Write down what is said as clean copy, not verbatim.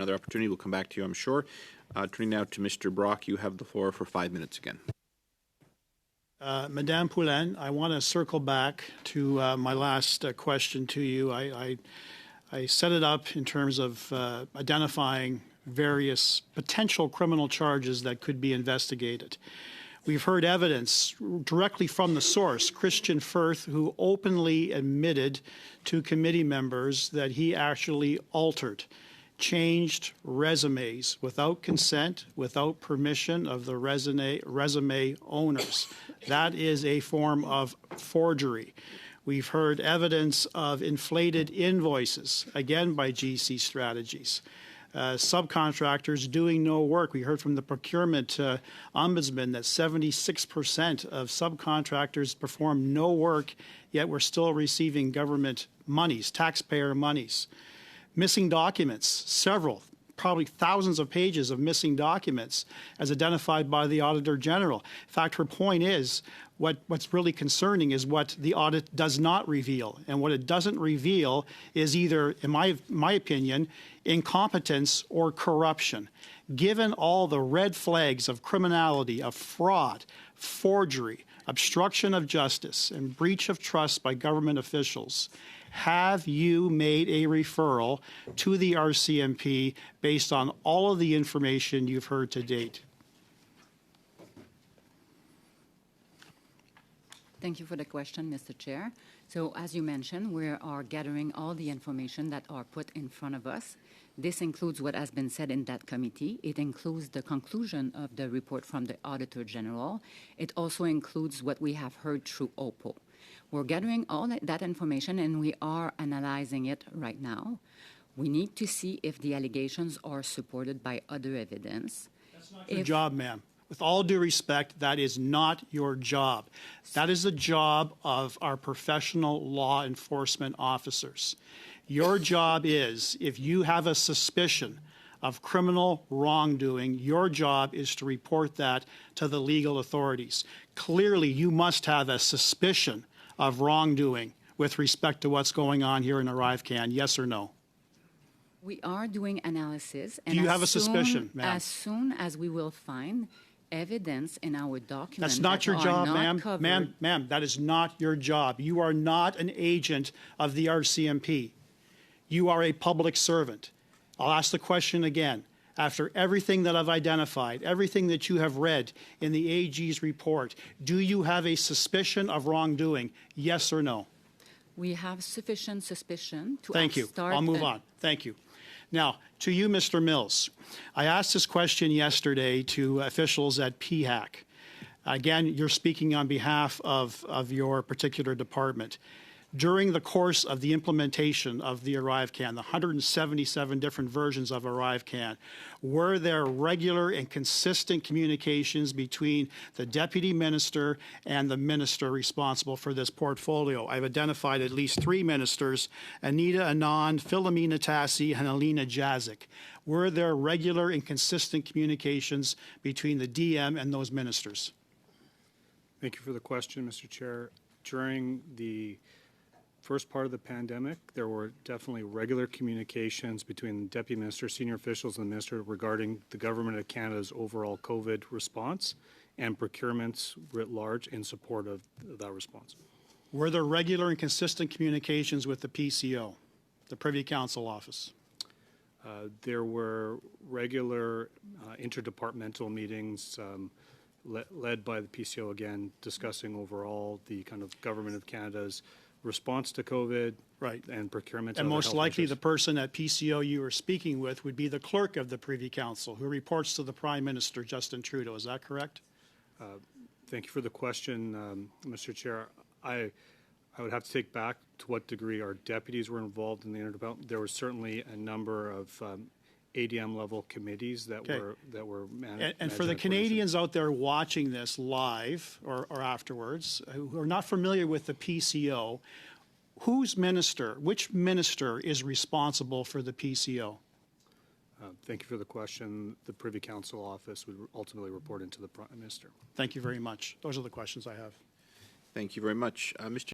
another opportunity. We'll come back to you, I'm sure. Turning now to Mr. Brock, you have the floor for 5 minutes again. Madame Poulin, I want to circle back to my last question to you. I set it up in terms of identifying various potential criminal charges that could be investigated. We've heard evidence directly from the source, Christian Firth, who openly admitted to committee members that he actually changed resumes without consent, without permission of the resume owners. That is a form of forgery. We've heard evidence of inflated invoices, again by GC Strategies. Subcontractors doing no work. We heard from the procurement ombudsman that 76% of subcontractors perform no work, yet we're still receiving government monies, taxpayer monies. Missing documents, several, probably thousands of pages of missing documents as identified by the Auditor General. In fact, her point is what's really concerning is what the audit does not reveal. And what it doesn't reveal is either, in my opinion, incompetence or corruption. Given all the red flags of criminality, of fraud, forgery, obstruction of justice, and breach of trust by government officials, have you made a referral to the RCMP based on all of the information you've heard to date? Thank you for the question, Mr. Chair. So as you mentioned, we are gathering all the information that are put in front of us. This includes what has been said in that committee. It includes the conclusion of the report from the Auditor General. It also includes what we have heard through OPO. We're gathering all that information and we are analyzing it right now. We need to see if the allegations are supported by other evidence. That's not your job, ma'am. With all due respect, that is not your job. That is the job of our professional law enforcement officers. Your job is, if you have a suspicion of criminal wrongdoing, your job is to report that to the legal authorities. Clearly, you must have a suspicion of wrongdoing with respect to what's going on here in ArriveCan, yes or no? We are doing analysis. And do you have a suspicion, ma'am? As soon as we will find evidence in our documents. That's not your job, ma'am. Ma'am, that is not your job. You are not an agent of the RCMP. You are a public servant. I'll ask the question again. After everything that I've identified, everything that you have read in the AG's report, do you have a suspicion of wrongdoing? Yes or no? We have sufficient suspicion to Thank you. I'll move on. Thank you. Now, to you, Mr. Mills. I asked this question yesterday to officials at PHAC. Again, you're speaking on behalf of your particular department. During the course of the implementation of the ArriveCan, the 177 different versions of ArriveCan, were there regular and consistent communications between the Deputy Minister and the Minister responsible for this portfolio? I've identified at least 3 ministers, Anita Anand, Philomena Tassi, and Alina Jazik. Were there regular and consistent communications between the DM and those ministers? Thank you for the question, Mr. Chair. During the first part of the pandemic, there were definitely regular communications between the Deputy Minister, senior officials, and the Minister regarding the Government of Canada's overall COVID response and procurements writ large in support of that response. Were there regular and consistent communications with the PCO, the Privy Council Office? There were regular interdepartmental meetings led by the PCO, again, discussing overall the kind of Government of Canada's response to COVID, right, and procurement. And most likely the person at PCO you were speaking with would be the clerk of the Privy Council, who reports to the Prime Minister, Justin Trudeau. Is that correct? Thank you for the question, Mr. Chair. I would have to take back to what degree our deputies were involved in the interdepartmental. There was certainly a number of ADM level committees that were managed. And for the Canadians out there watching this live or afterwards who are not familiar with the PCO, which minister is responsible for the PCO? Thank you for the question. The Privy Council Office would ultimately report into the Prime Minister. Thank you very much. Those are the questions I have. Thank you very much. Mr.